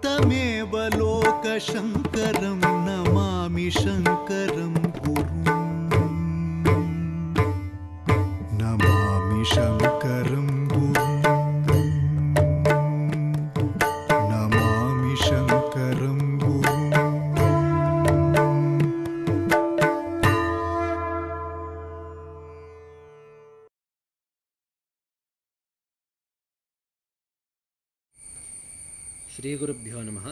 तमेव लोकशङ्करं नमामि शङ्करं गुरुं नमामि शङ्करं गुरुं नमामि शङ्करं गुरुं। श्रीगुरुभ्यो नमः।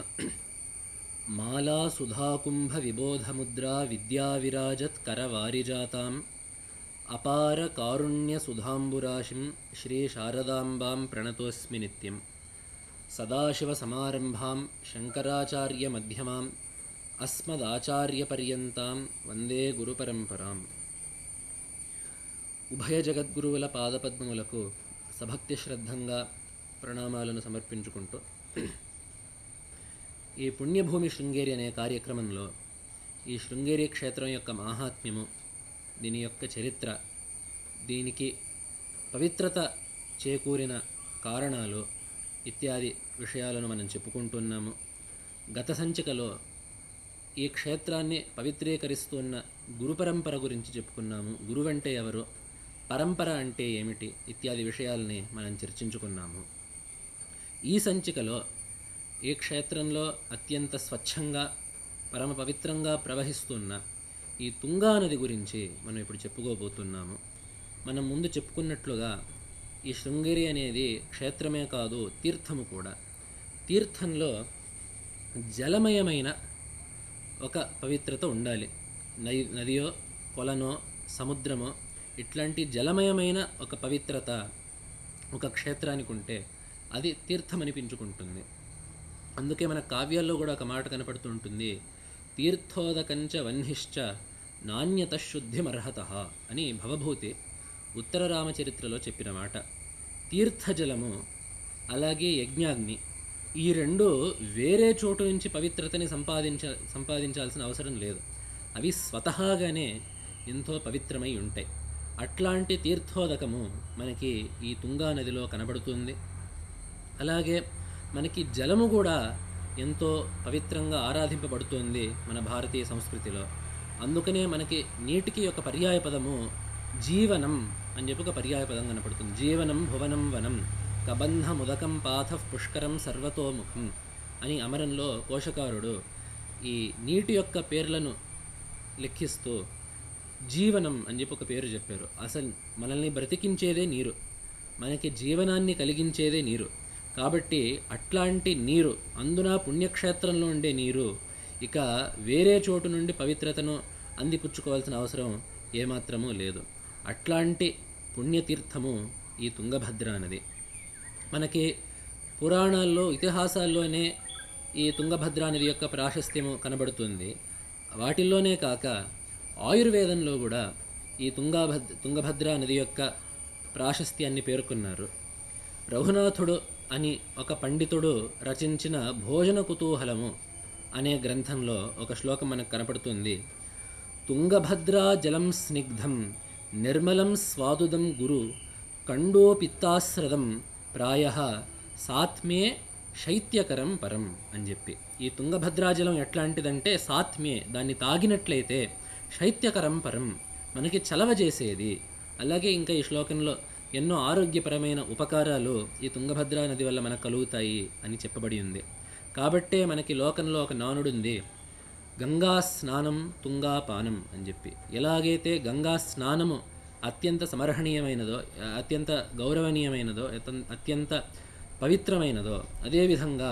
माला सुधाकुंभ विबोधमुद्रा विद्याविराजत्करवारिजाताम् अपार कारुण्य सुधाम्बुराशिं श्री शारदाम्बां प्रणतोऽस्मि नित्यं। सदाशिवसमारम्भां शङ्कराचार्य मध्यमाम् अस्मदाचार्यपर्यन्तां वन्दे गुरुपरम्पराम्। ఉభయ జగద్గురువుల పాదపద్మములకు సభక్తి శ్రద్ధంగా ప్రణామాలను సమర్పించుకుంటూ ఈ పుణ్యభూమి శృంగేరి అనే కార్యక్రమంలో ఈ శృంగేరి క్షేత్రం యొక్క మాహాత్మ్యము, దీని యొక్క చరిత్ర, దీనికి పవిత్రత చేకూరిన కారణాలు ఇత్యాది విషయాలను మనం చెప్పుకుంటున్నాము. గత సంచికలో ఈ క్షేత్రాన్ని పవిత్రీకరిస్తున్న గురు పరంపర గురించి చెప్పుకున్నాము. గురువంటే ఎవరు, పరంపర అంటే ఏమిటి ఇత్యాది విషయాల్ని మనం చర్చించుకున్నాము. ఈ సంచికలో ఈ క్షేత్రంలో అత్యంత స్వచ్ఛంగా పరమ పవిత్రంగా ప్రవహిస్తున్న ఈ తుంగా నది గురించి మనం ఇప్పుడు చెప్పుకోబోతున్నాము. మనం ముందు చెప్పుకున్నట్లుగా ఈ శృంగేరి అనేది క్షేత్రమే కాదు, తీర్థము కూడా. తీర్థంలో జలమయమైన ఒక పవిత్రత ఉండాలి. నదియో కొలనో సముద్రమో ఇట్లాంటి జలమయమైన ఒక పవిత్రత ఒక క్షేత్రానికి ఉంటే అది తీర్థమనిపించుకుంటుంది. అందుకే మన కావ్యాల్లో కూడా ఒక మాట కనపడుతుంటుంది, తీర్థోదకంచ వన్హిశ్చ నాణ్యత శుద్ధిమర్హత అని భవభూతి ఉత్తర రామచరిత్రలో చెప్పిన మాట. తీర్థజలము అలాగే యజ్ఞాగ్ని ఈ రెండు వేరే చోటు నుంచి పవిత్రతని సంపాదించాల్సిన అవసరం లేదు. అవి స్వతహాగానే ఎంతో పవిత్రమై ఉంటాయి. అట్లాంటి తీర్థోదకము మనకి ఈ తుంగా నదిలో కనబడుతుంది. అలాగే మనకి జలము కూడా ఎంతో పవిత్రంగా ఆరాధింపబడుతుంది మన భారతీయ సంస్కృతిలో. అందుకనే మనకి నీటికి ఒక పర్యాయ పదము జీవనం అని చెప్పి ఒక పర్యాయ పదం కనపడుతుంది. జీవనం భువనం వనం కబంధముదకం పాథః పుష్కరం సర్వతోముఖం అని అమరంలో కోశకారుడు ఈ నీటి యొక్క పేర్లను లెక్కిస్తూ జీవనం అని చెప్పి ఒక పేరు చెప్పారు. అసలు మనల్ని బ్రతికించేదే నీరు, మనకి జీవనాన్ని కలిగించేదే నీరు. కాబట్టి అట్లాంటి నీరు, అందున పుణ్యక్షేత్రంలో ఉండే నీరు ఇక వేరే చోటు నుండి పవిత్రతను అందిపుచ్చుకోవాల్సిన అవసరం ఏమాత్రమూ లేదు. అట్లాంటి పుణ్యతీర్థము ఈ తుంగభద్ర నది. మనకి పురాణాల్లో ఇతిహాసాల్లోనే ఈ తుంగభద్ర నది యొక్క ప్రాశస్త్యము కనబడుతుంది. వాటిల్లోనే కాక ఆయుర్వేదంలో కూడా ఈ తుంగభద్ర నది యొక్క ప్రాశస్త్యాన్ని పేర్కొన్నారు. రఘునాథుడు అని ఒక పండితుడు రచించిన భోజన కుతూహలము అనే గ్రంథంలో ఒక శ్లోకం మనకు కనపడుతుంది. తుంగభద్రా జలం స్నిగ్ధం నిర్మలం స్వాదుదం గురు కండోపిత్తాశ్రదం ప్రాయః సాత్మ్యే శైత్యకరం పరం అని చెప్పి. ఈ తుంగభద్రాజలం ఎట్లాంటిదంటే సాత్మ్యే, దాన్ని తాగినట్లయితే శైత్యకరం పరం, మనకి చలవ చేసేది. అలాగే ఇంకా ఈ శ్లోకంలో ఎన్నో ఆరోగ్యపరమైన ఉపకారాలు ఈ తుంగభద్రా నది వల్ల మనకు కలుగుతాయి అని చెప్పబడి ఉంది. కాబట్టే మనకి లోకంలో ఒక నానుడుంది, గంగా స్నానం తుంగా పానం అని చెప్పి. ఎలాగైతే గంగా స్నానము అత్యంత సమర్హణీయమైనదో, అత్యంత గౌరవనీయమైనదో, అత్యంత పవిత్రమైనదో, అదేవిధంగా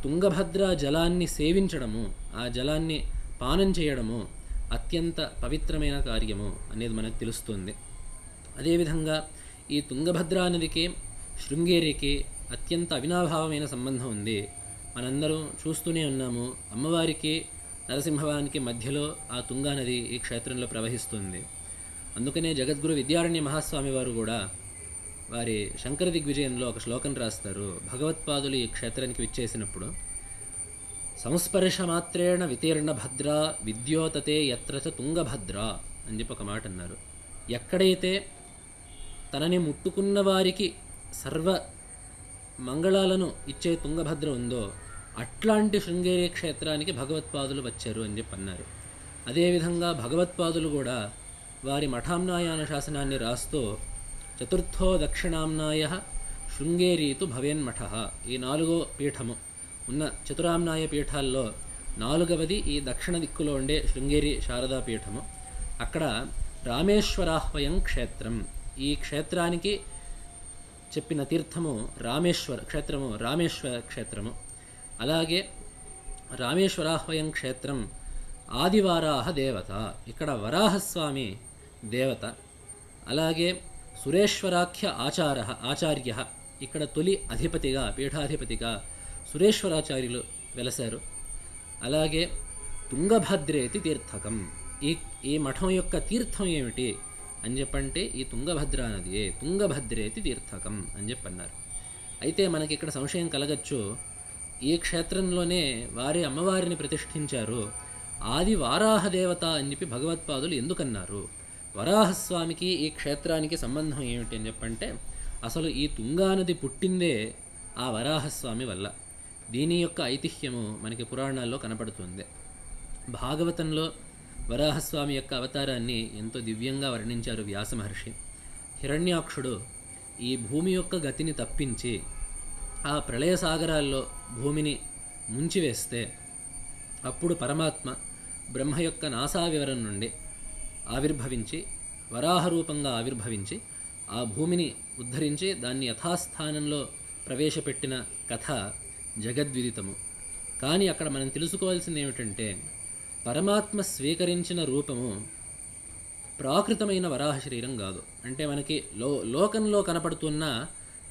తుంగభద్ర జలాన్ని సేవించడము, ఆ జలాన్ని పానం చేయడము అత్యంత పవిత్రమైన కార్యము అనేది మనకు తెలుస్తుంది. అదేవిధంగా ఈ తుంగభద్రా నదికి శృంగేరికి అత్యంత అవినాభావమైన సంబంధం ఉంది. మనందరం చూస్తూనే ఉన్నాము, అమ్మవారికి నరసింహవానికి మధ్యలో ఆ తుంగా నది ఈ క్షేత్రంలో ప్రవహిస్తుంది. అందుకనే జగద్గురు విద్యారణ్య మహాస్వామి వారు కూడా వారి శంకర దిగ్విజయంలో ఒక శ్లోకం రాస్తారు. భగవత్పాదులు ఈ క్షేత్రానికి విచ్చేసినప్పుడు సంస్పర్శమాత్రేణ వితీర్ణ భద్ర విద్యోతతే యత్ర చ తుంగభద్ర అని చెప్పి ఒక మాట అన్నారు. ఎక్కడైతే తనని ముట్టుకున్న వారికి సర్వ మంగళాలను ఇచ్చే తుంగభద్ర ఉందో అట్లాంటి శృంగేరి క్షేత్రానికి భగవత్పాదులు వచ్చారు అని చెప్పి అన్నారు. అదేవిధంగా భగవత్పాదులు కూడా వారి మఠామ్నాయాన శాసనాన్ని రాస్తూ చతుర్థో దక్షిణామ్నాయ శృంగేరీతు భవేన్మఠ, ఈ 4వ పీఠము ఉన్న చతురామ్నాయ పీఠాల్లో 4వది ఈ దక్షిణ దిక్కులో ఉండే శృంగేరి శారదా పీఠము. అక్కడ రామేశ్వరాహ్వయం క్షేత్రం, ఈ క్షేత్రానికి చెప్పిన తీర్థము రామేశ్వర క్షేత్రము. అలాగే రామేశ్వరాహ్వయం క్షేత్రం ఆదివారాహ దేవత, ఇక్కడ వరాహస్వామి దేవత. అలాగే సురేశ్వరాఖ్య ఆచార్య, ఇక్కడ తొలి అధిపతిగా పీఠాధిపతిగా సురేశ్వరాచార్యులు వెలశారు. అలాగే తుంగభద్రేతి తీర్థకం, ఈ మఠం యొక్క తీర్థం ఏమిటి అని చెప్పంటే ఈ తుంగభద్రా నదియే, తుంగభద్రేతి తీర్థకం అని చెప్పన్నారు. అయితే మనకి ఇక్కడ సంశయం కలగచ్చు, ఈ క్షేత్రంలోనే వారి అమ్మవారిని ప్రతిష్ఠించారు, ఆది వారాహ దేవత అని చెప్పి భగవత్పాదులు ఎందుకన్నారు, వరాహస్వామికి ఈ క్షేత్రానికి సంబంధం ఏమిటి అని చెప్పంటే అసలు ఈ తుంగానది పుట్టిందే ఆ వరాహస్వామి వల్ల. దీని యొక్క ఐతిహ్యము మనకి పురాణాల్లో కనపడుతుంది. భాగవతంలో వరాహస్వామి యొక్క అవతారాన్ని ఎంతో దివ్యంగా వర్ణించారు వ్యాస మహర్షి. హిరణ్యాక్షుడు ఈ భూమి యొక్క గతిని తప్పించి ఆ ప్రళయ సాగరాల్లో భూమిని ముంచివేస్తే అప్పుడు పరమాత్మ బ్రహ్మ యొక్క నాసావివరం నుండి ఆవిర్భవించి వరాహ రూపంగా ఆవిర్భవించి ఆ భూమిని ఉద్ధరించి దాన్ని యథాస్థానంలో ప్రవేశపెట్టిన కథ జగద్విదితము. కానీ అక్కడ మనం తెలుసుకోవాల్సింది ఏమిటంటే పరమాత్మ స్వీకరించిన రూపము ప్రాకృతమైన వరాహ శరీరం కాదు. అంటే మనకి లోకంలో కనపడుతున్న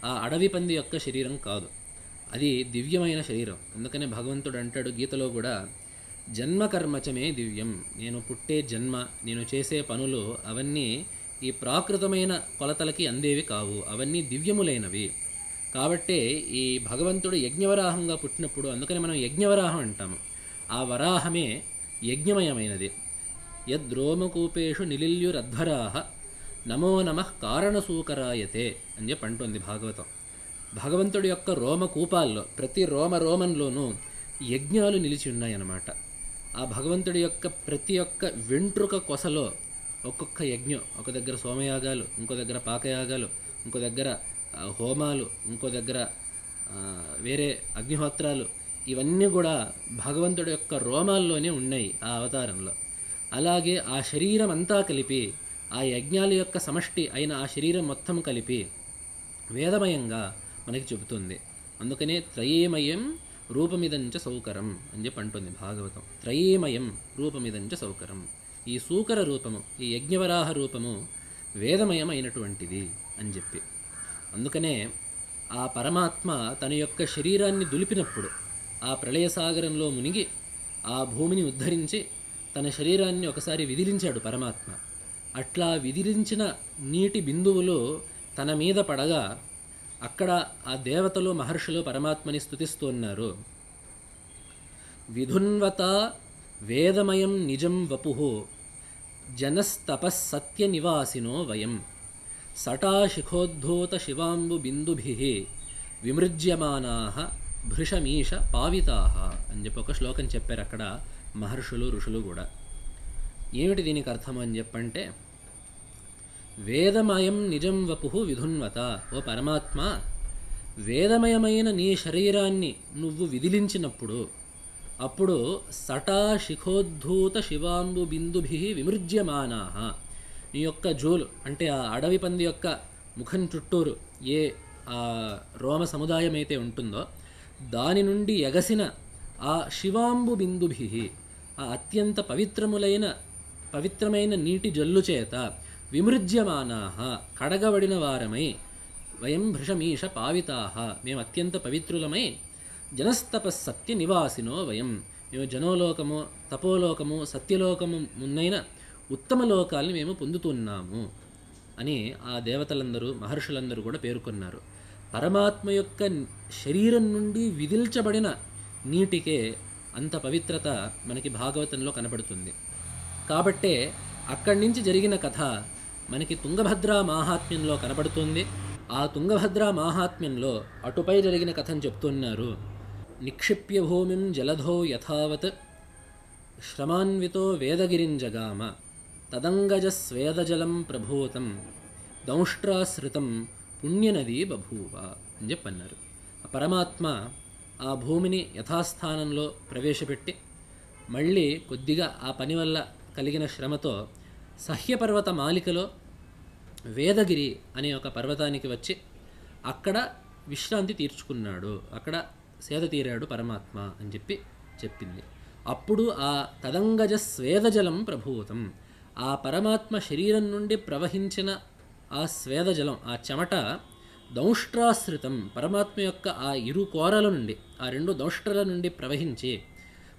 ఆ అడవి పంది యొక్క శరీరం కాదు, అది దివ్యమైన శరీరం. అందుకనే భగవంతుడు అంటాడు గీతలో కూడా, జన్మకర్మచమే దివ్యం, నేను పుట్టే జన్మ, నేను చేసే పనులు అవన్నీ ఈ ప్రాకృతమైన కొలతలకి అందేవి కావు, అవన్నీ దివ్యములైనవి. కాబట్టే ఈ భగవంతుడు యజ్ఞవరాహంగా పుట్టినప్పుడు, అందుకని మనం యజ్ఞవరాహం అంటాము, ఆ వరాహమే యజ్ఞమయమైనది. యద్రోమకూపేషు నిలిల్యురధ్వరాహ నమో నమః కారణసూకరాయతే అని చెప్పి అంటుంది భాగవతం. భగవంతుడి యొక్క రోమకూపాల్లో ప్రతి రోమంలోనూ యజ్ఞాలు నిలిచి ఉన్నాయన్నమాట. ఆ భగవంతుడి యొక్క ప్రతి ఒక్క వెంట్రుక కొసలో ఒక్కొక్క యజ్ఞం, ఒక దగ్గర సోమయాగాలు, ఇంకో దగ్గర పాకయాగాలు, ఇంకో దగ్గర హోమాలు, ఇంకో దగ్గర వేరే అగ్నిహోత్రాలు, ఇవన్నీ కూడా భగవంతుడి యొక్క రోమాల్లోనే ఉన్నాయి ఆ అవతారంలో. అలాగే ఆ శరీరం అంతా కలిపి, ఆ యజ్ఞాల యొక్క సమష్టి అయిన ఆ శరీరం మొత్తం కలిపి వేదమయంగా మనకి చెబుతుంది. అందుకనే త్రయీమయం రూపమిదంచ సౌకరం అని చెప్పి అంటుంది భాగవతం. త్రయీమయం రూపమిదంచ సౌకరం, ఈ సూకర రూపము, ఈ యజ్ఞవరాహ రూపము వేదమయం అయినటువంటిది అని చెప్పి. అందుకనే ఆ పరమాత్మ తన యొక్క శరీరాన్ని దులిపినప్పుడు, ఆ ప్రళయసాగరంలో మునిగి ఆ భూమిని ఉద్ధరించి తన శరీరాన్ని ఒకసారి విదిలించాడు పరమాత్మ. అట్లా విదిలించిన నీటి బిందువులు తన మీద పడగా అక్కడ ఆ దేవతలు మహర్షులు పరమాత్మని స్తుతిస్తున్నారు. విధున్వత వేదమయం నిజం వపుః జనస్తపస్సత్య నివాసినో వయం సటాశిఖోద్ధూత శివాంబు బిందుభిః విమృజ్యమానాః భృషమీష పావితాః అని చెప్పి ఒక శ్లోకం చెప్పారు అక్కడ మహర్షులు ఋషులు కూడా. ఏమిటి దీనికి అర్థం అని చెప్పంటే, వేదమయం నిజం వపుః విధున్వత, ఓ పరమాత్మ, వేదమయమైన నీ శరీరాన్ని నువ్వు విదిలించినప్పుడు అప్పుడు సటాశిఖోద్ధూత శివాంబు బిందుభిః విమృజ్యమానాః, నీ యొక్క జోలు అంటే ఆ అడవి పంది యొక్క ముఖం చుట్టూరు ఏ ఆ రోమ సముదాయం అయితే ఉంటుందో దాని నుండి ఎగసిన ఆ శివాంబు బిందుభిః, ఆ అత్యంత పవిత్రమైన నీటి జల్లు చేత విమృజ్యమానాః, కడగబడిన వారమై, వయం భృషమీష పావితాః, మేము అత్యంత పవిత్రులమై, జనస్తపస్సత్య నివాసినో వయం, మేము జనోలోకము, తపోలోకము, సత్యలోకము మున్నైన ఉత్తమ లోకాల్ని మేము పొందుతున్నాము అని ఆ దేవతలందరూ మహర్షులందరూ కూడా పేర్కొన్నారు. పరమాత్మ యొక్క శరీరం నుండి విదిల్చబడిన నీటికే అంత పవిత్రత మనకి భాగవతంలో కనబడుతుంది. కాబట్టే అక్కడి నుంచి జరిగిన కథ మనకి తుంగభద్రా మాహాత్మ్యంలో కనబడుతుంది. ఆ తుంగభద్రా మాహాత్మ్యంలో అటుపై జరిగిన కథను చెప్తున్నారు. నిక్షిప్య భూమిం జలధో యథావత్ శ్రమాన్వితో వేదగిరింజగామ తదంగజస్వేదజలం ప్రభూతం దంష్ట్రాశ్రితం పుణ్యనది బభూవ అని చెప్పన్నారు. పరమాత్మ ఆ భూమిని యథాస్థానంలో ప్రవేశపెట్టి మళ్ళీ కొద్దిగా ఆ పని వల్ల కలిగిన శ్రమతో సహ్యపర్వత మాలికలో వేదగిరి అనే ఒక పర్వతానికి వచ్చి అక్కడ విశ్రాంతి తీర్చుకున్నాడు, అక్కడ సేద తీరాడు పరమాత్మ అని చెప్పింది. అప్పుడు ఆ తదంగజ స్వేదజలం ప్రభూతం, ఆ పరమాత్మ శరీరం నుండి ప్రవహించిన ఆ స్వేదజలం, ఆ చెమట దౌష్ట్రాశ్రితం, పరమాత్మ యొక్క ఆ ఇరు కోరల నుండి, ఆ రెండు దౌష్ట్రల నుండి ప్రవహించి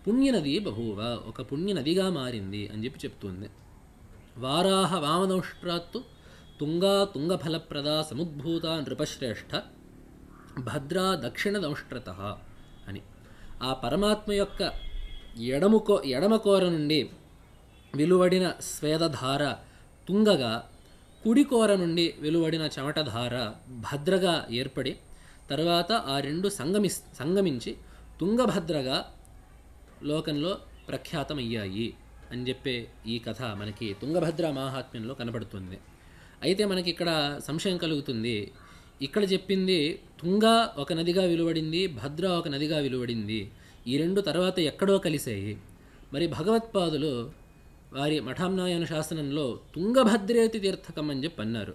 పుణ్యనది బహువ, ఒక పుణ్యనదిగా మారింది అని చెప్తుంది. వారాహ వామదౌష్ట్రాత్తు తుంగా తుంగఫలప్రదా సముద్భూత నృపశ్రేష్ఠ భద్రా దక్షిణ దౌష్ట్రత అని. ఆ పరమాత్మ యొక్క ఎడమ కోర నుండి వెలువడిన స్వేదధార తుంగగా, కుడి కోర నుండి వెలువడిన చెమటధార భద్రగా ఏర్పడి తర్వాత ఆ రెండు సంగమించి తుంగభద్రగా లోకంలో ప్రఖ్యాతమయ్యాయి అని చెప్పే ఈ కథ మనకి తుంగభద్ర మాహాత్మ్యంలో కనబడుతుంది. అయితే మనకి ఇక్కడ సంశయం కలుగుతుంది. ఇక్కడ చెప్పింది తుంగా ఒక నదిగా వెలువడింది, భద్ర ఒక నదిగా వెలువడింది, ఈ రెండు తర్వాత ఎక్కడో కలిసాయి. మరి భగవత్పాదులు వారి మఠామ్నాయన శాసనంలో తుంగభద్రేతి తీర్థకం అని చెప్పి అన్నారు.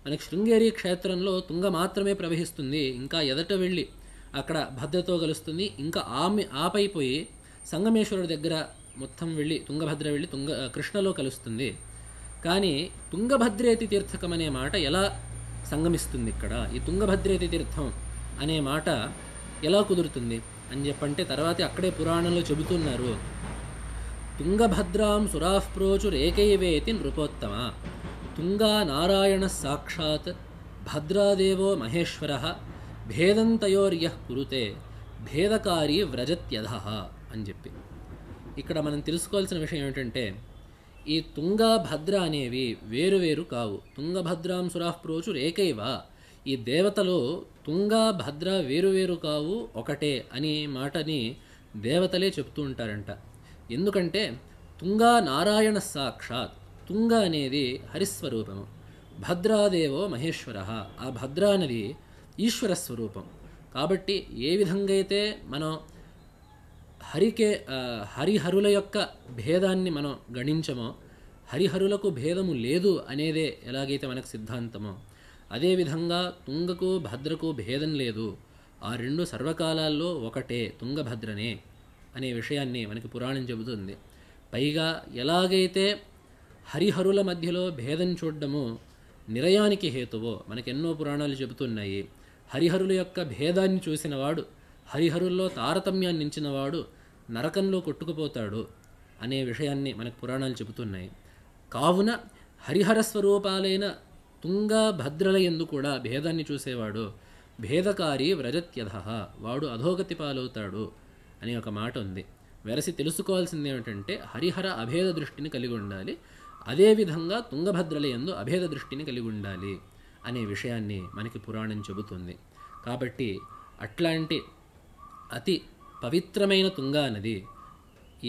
మనకి శృంగేరి క్షేత్రంలో తుంగ మాత్రమే ప్రవహిస్తుంది, ఇంకా ఎదట వెళ్ళి అక్కడ భద్రతో కలుస్తుంది, ఇంకా ఆపైపోయి సంగమేశ్వరుడి దగ్గర మొత్తం వెళ్ళి తుంగభద్ర వెళ్ళి కృష్ణలో కలుస్తుంది. కానీ తుంగభద్రేతి తీర్థకం అనే మాట ఎలా సంగమిస్తుంది ఇక్కడ? ఈ తుంగభద్రేతి తీర్థం అనే మాట ఎలా కుదురుతుంది అని చెప్పంటే తర్వాత అక్కడే పురాణంలో చెబుతున్నారు. తుంగభద్రాం సురాఃప్రోచురేకైవేతి నృపోత్తమ తుంగా నారాయణ సాక్షాత్ భద్రాదేవో మహేశ్వరః భేదంతయోర్యః కురుతే భేదకారి వ్రజత్యధః అని చెప్పి. ఇక్కడ మనం తెలుసుకోవాల్సిన విషయం ఏమిటంటే ఈ తుంగా భద్ర అనేవి వేరువేరు కావు. తుంగభద్రాం సురాఃప్రోచురేకైవ, ఈ దేవతలో తుంగా భద్ర వేరువేరు కావు, ఒకటే అని మాటని దేవతలే చెప్తూ ఉంటారంట. ఎందుకంటే తుంగా నారాయణ సాక్షాత్, తుంగ అనేది హరిస్వరూపము, భద్రాదేవో మహేశ్వర, ఆ భద్ర అనేది ఈశ్వర స్వరూపం. కాబట్టి ఏ విధంగా అయితే మనం హరిహరుల యొక్క భేదాన్ని మనం గణించమో, హరిహరులకు భేదము లేదు అనేదే ఎలాగైతే మనకు సిద్ధాంతమో, అదేవిధంగా తుంగకు భద్రకు భేదం లేదు, ఆ రెండు సర్వకాలాల్లో ఒకటే, తుంగభద్రనే అనే విషయాన్ని మనకి పురాణం చెబుతుంది. పైగా ఎలాగైతే హరిహరుల మధ్యలో భేదం చూడడము నిరయానికి హేతువో మనకెన్నో పురాణాలు చెబుతున్నాయి. హరిహరుల యొక్క భేదాన్ని చూసినవాడు, హరిహరుల్లో తారతమ్యాన్ని నించినవాడు నరకంలో కొట్టుకుపోతాడు అనే విషయాన్ని మనకు పురాణాలు చెబుతున్నాయి. కావున హరిహర స్వరూపాలైన తుంగా భద్రల యందు కూడా భేదాన్ని చూసేవాడు భేదకారి వ్రజత్యధః, వాడు అధోగతి పాలవుతాడు అనే ఒక మాట ఉంది. వెరసి తెలుసుకోవాల్సింది ఏమిటంటే హరిహర అభేద దృష్టిని కలిగి ఉండాలి, అదేవిధంగా తుంగభద్రల యందు అభేద దృష్టిని కలిగి ఉండాలి అనే విషయాన్ని మనకి పురాణం చెబుతుంది. కాబట్టి అట్లాంటి అతి పవిత్రమైన తుంగా నది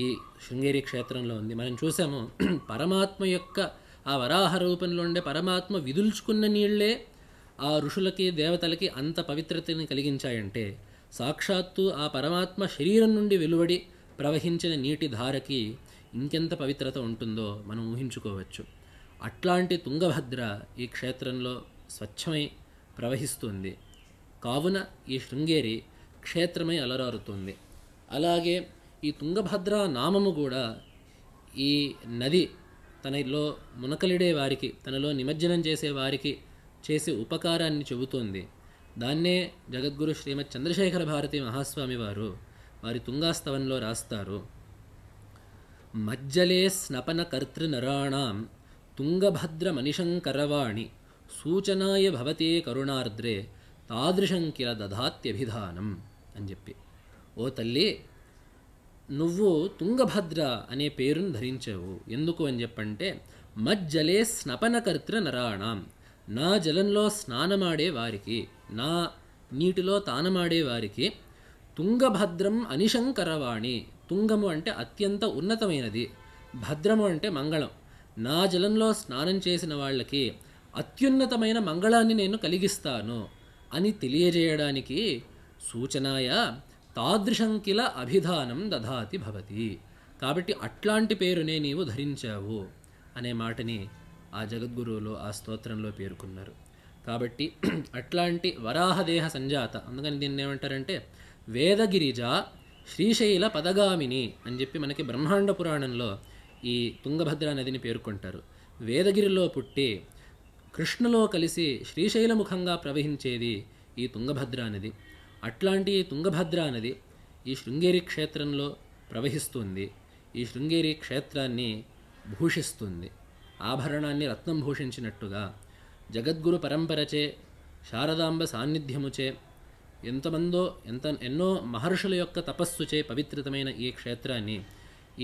ఈ శృంగేరి క్షేత్రంలో ఉంది. మనం చూసాము పరమాత్మ యొక్క ఆ వరాహ రూపంలో ఉండే పరమాత్మ విదుల్చుకున్న నీళ్లే ఆ ఋషులకి దేవతలకి అంత పవిత్రతని కలిగించాయంటే సాక్షాత్తు ఆ పరమాత్మ శరీరం నుండి వెలువడి ప్రవహించిన నీటి ధారకి ఇంకెంత పవిత్రత ఉంటుందో మనం ఊహించుకోవచ్చు. అట్లాంటి తుంగభద్ర ఈ క్షేత్రంలో స్వచ్ఛమై ప్రవహిస్తుంది. కావున ఈ శృంగేరి క్షేత్రమై అలరారుతుంది. అలాగే ఈ తుంగభద్ర నామము కూడా ఈ నది తనలో మునకలిడే వారికి, తనలో నిమజ్జనం చేసే వారికి చేసే ఉపకారాన్ని చెబుతోంది. దాన్నే జగద్గురు శ్రీమద్ చంద్రశేఖర భారతి మహాస్వామి వారు వారి తుంగాస్తవంలో రాస్తారు. మజ్జలే స్నపన కర్తృనరాణాం తుంగభద్ర మనిషంకరవాణి సూచనాయ భవతే కరుణార్ద్రే తాదృశంకిల దధాత్యభిధానం అని చెప్పి. ఓ తల్లి, నువ్వు తుంగభద్ర అనే పేరును ధరించావు. ఎందుకు అని చెప్పంటే మజ్జలే స్నపనకర్తృ నరాణాం, నా జలంలో స్నానమాడే వారికి, నా నీటిలో తానమాడే వారికి తుంగభద్రం అనిశంకరవాణి. తుంగము అంటే అత్యంత ఉన్నతమైనది, భద్రము అంటే మంగళం. నా జలంలో స్నానం చేసిన వాళ్ళకి అత్యున్నతమైన మంగళాన్ని నేను కలిగిస్తాను అని తెలియజేయడానికి సూచనాయ తాదృశంకిల అభిధానం దధాతి భవతి. కాబట్టి అట్లాంటి పేరునే నీవు ధరించావు అనే మాటని ఆ జగద్గురువులు ఆ స్తోత్రంలో పేర్కొన్నారు. కాబట్టి అట్లాంటి వరాహదేహ సంజాత, అందుకని దీన్ని ఏమంటారంటే వేదగిరిజ శ్రీశైల పదగామిని అని చెప్పి మనకి బ్రహ్మాండ పురాణంలో ఈ తుంగభద్ర నదిని పేర్కొంటారు. వేదగిరిలో పుట్టి కృష్ణలో కలిసి శ్రీశైలముఖంగా ప్రవహించేది ఈ తుంగభద్రా నది. అట్లాంటి ఈ తుంగభద్రా నది ఈ శృంగేరి క్షేత్రంలో ప్రవహిస్తుంది. ఈ శృంగేరి క్షేత్రాన్ని భూషిస్తుంది. ఆభరణాన్ని రత్నం భూషించినట్టుగా జగద్గురు పరంపరచే, శారదాంబ సాన్నిధ్యముచే, ఎన్నో మహర్షుల యొక్క తపస్సుచే పవిత్రతమైన ఈ క్షేత్రాన్ని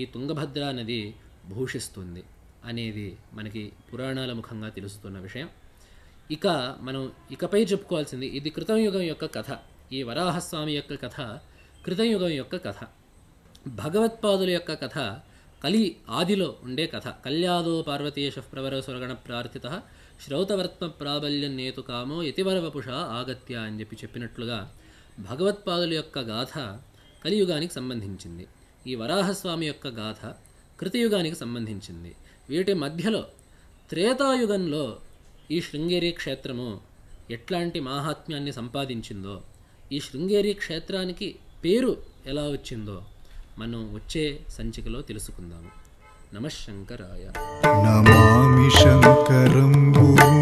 ఈ తుంగభద్రా నది భూషిస్తుంది అనేది మనకి పురాణాల ముఖంగా తెలుస్తున్న విషయం. ఇక మనం ఇకపై చెప్పుకోవాల్సింది ఇది కృతయుగం యొక్క కథ. ఈ వరాహస్వామి యొక్క కథ కృతయుగం యొక్క కథ. భగవత్పాదుల యొక్క కథ కలి ఆదిలో ఉండే కథ. కళ్యాదో పార్వతీశ ప్రవర స్వర్గణ ప్రార్థిత శ్రౌతవర్త్మ ప్రాబల్యం నేతు కామో యతివరవపుష ఆగత్య అని చెప్పినట్లుగా భగవత్పాదుల యొక్క గాథ కలియుగానికి సంబంధించింది. ఈ వరాహస్వామి యొక్క గాథ కృతయుగానికి సంబంధించింది. వీటి మధ్యలో త్రేతాయుగంలో ఈ శృంగేరి క్షేత్రము ఎట్లాంటి మాహాత్మ్యాన్ని సంపాదించిందో, ఈ శృంగేరి క్షేత్రానికి పేరు ఎలా వచ్చిందో మనం వచ్చే సంచికలో తెలుసుకుందాము. నమః శంకరాయ. నమామి శంకరం గురుం.